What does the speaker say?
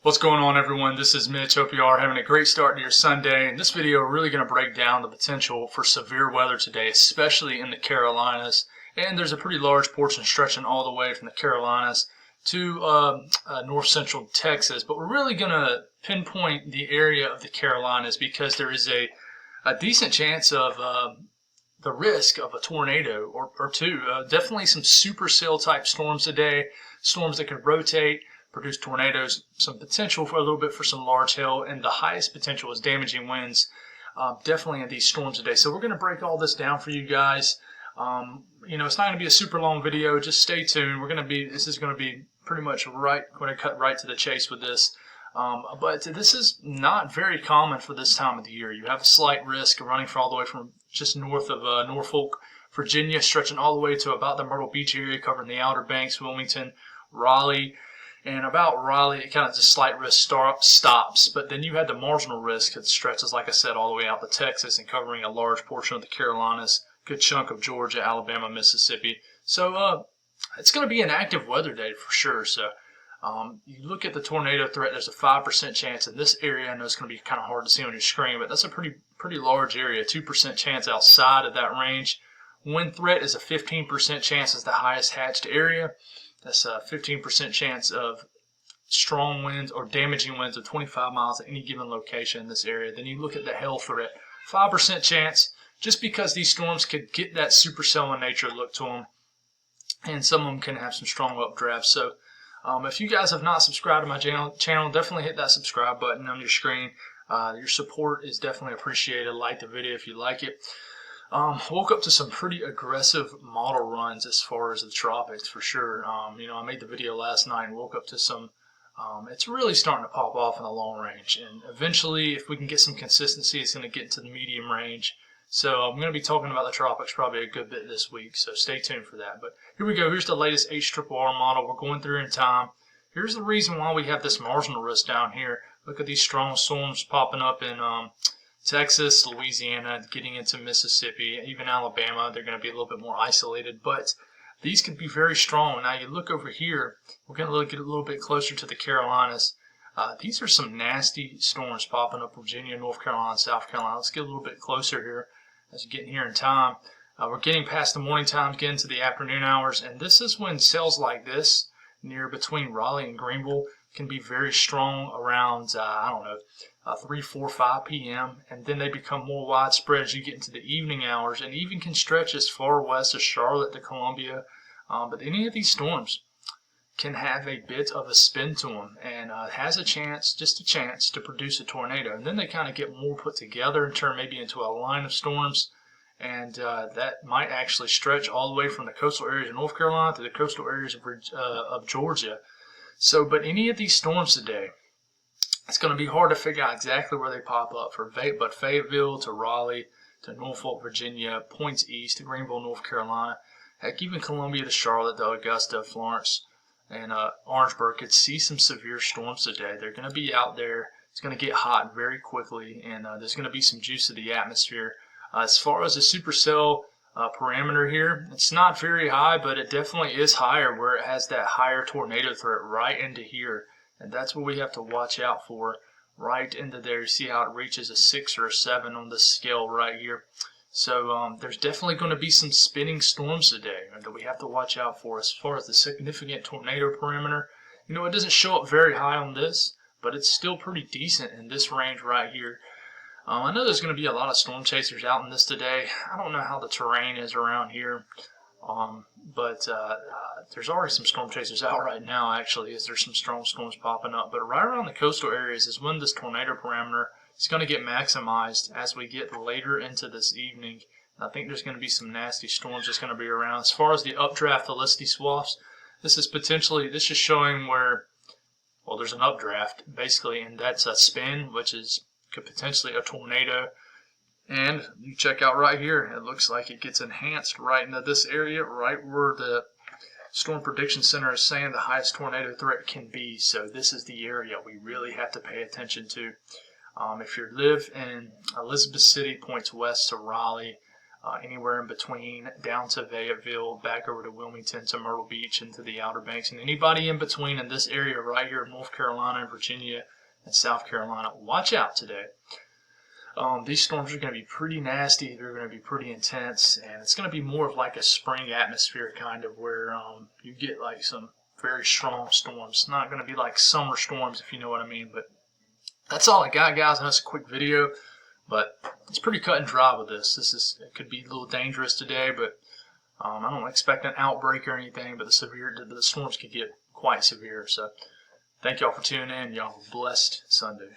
What's going on, everyone? This is Mitch. Hope you are having a great start to your Sunday. In this video, we're really going to break down the potential for severe weather today, especially in the Carolinas. And there's a pretty large portion stretching all the way from the Carolinas to north central Texas. But we're really going to pinpoint the area of the Carolinas because there is a decent chance of the risk of a tornado or two. Definitely some supercell type storms today, storms that could rotate, produce tornadoes, some potential for a little bit for some large hail, and the highest potential is damaging winds, definitely in these storms today. So we're going to break all this down for you guys. It's not going to be a super long video. Just stay tuned. This is going to be pretty much right. I'm going to cut right to the chase with this. But this is not very common for this time of the year. You have a slight risk of running for all the way from just north of Norfolk, Virginia, stretching all the way to about the Myrtle Beach area, covering the Outer Banks, Wilmington, Raleigh. And about Raleigh, it kind of just slight risk stops. But then you had the marginal risk that stretches, like I said, all the way out to Texas and covering a large portion of the Carolinas, good chunk of Georgia, Alabama, Mississippi. So it's going to be an active weather day for sure. So you look at the tornado threat, there's a 5% chance in this area. I know it's going to be kind of hard to see on your screen, but that's a pretty large area, 2% chance outside of that range. Wind threat is a 15% chance is the highest hatched area. That's a 15% chance of strong winds or damaging winds of 25 miles at any given location in this area. Then you look at the hail threat, 5% chance, just because these storms could get that supercell in nature look to them, and some of them can have some strong updrafts. So if you guys have not subscribed to my channel, definitely hit that subscribe button on your screen. Your support is definitely appreciated. Like the video if you like it. Woke up to some pretty aggressive model runs as far as the tropics for sure. I made the video last night and woke up to some, it's really starting to pop off in the long range. And eventually, if we can get some consistency, it's going to get into the medium range. So I'm going to be talking about the tropics probably a good bit this week, so stay tuned for that. But here we go. Here's the latest HRRR model. We're going through in time. Here's the reason why we have this marginal risk down here. Look at these strong storms popping up in Texas, Louisiana, getting into Mississippi, even Alabama. They're going to be a little bit more isolated, but these could be very strong. Now you look over here, we're going to get a little bit closer to the Carolinas. These are some nasty storms popping up Virginia, North Carolina, South Carolina. Let's get a little bit closer here as we're getting here in time. We're getting past the morning times, getting to the afternoon hours, and this is when cells like this near between Raleigh and Greenville can be very strong around, 3, 4, 5 p.m. and then they become more widespread as you get into the evening hours and even can stretch as far west as Charlotte to Columbia. But any of these storms can have a bit of a spin to them and has a chance, just a chance, to produce a tornado. And then they kind of get more put together and turn maybe into a line of storms. And that might actually stretch all the way from the coastal areas of North Carolina to the coastal areas of Georgia. So, but any of these storms today, it's going to be hard to figure out exactly where they pop up. But Fayetteville to Raleigh to Norfolk, Virginia, points east to Greenville, North Carolina, heck, even Columbia to Charlotte to Augusta, Florence, and Orangeburg could see some severe storms today. They're going to be out there. It's going to get hot very quickly, and there's going to be some juice to the atmosphere. As far as the supercell parameter here, it's not very high, but it definitely is higher where it has that higher tornado threat right into here. And that's what we have to watch out for, right into there. You see how it reaches a 6 or a 7 on the scale right here. So there's definitely going to be some spinning storms today that we have to watch out for. As far as the significant tornado parameter, it doesn't show up very high on this, but it's still pretty decent in this range right here. I know there's going to be a lot of storm chasers out in this today. I don't know how the terrain is around here. But there's already some storm chasers out right now, actually, as there's some strong storms popping up. But right around the coastal areas is when this tornado parameter is going to get maximized as we get later into this evening. And I think there's going to be some nasty storms that's going to be around. As far as the updraft velocity swaths, this is showing where, well, there's an updraft, basically, and that's a spin, which could potentially a tornado. And you check out right here, it looks like it gets enhanced right into this area, right where the Storm Prediction Center is saying the highest tornado threat can be. So this is the area we really have to pay attention to. If you live in Elizabeth City, points west to Raleigh, anywhere in between, down to Fayetteville, back over to Wilmington, to Myrtle Beach, and to the Outer Banks, and anybody in between in this area right here, North Carolina and Virginia and South Carolina. Watch out today. These storms are going to be pretty nasty. They're going to be pretty intense, and it's going to be more of like a spring atmosphere kind of, where you get like some very strong storms. It's not going to be like summer storms, if you know what I mean. But that's all I got, guys. I know it's a quick video, but it's pretty cut and dry with this. It could be a little dangerous today, but I don't expect an outbreak or anything. But the storms could get quite severe. So thank y'all for tuning in. Y'all have a blessed Sunday.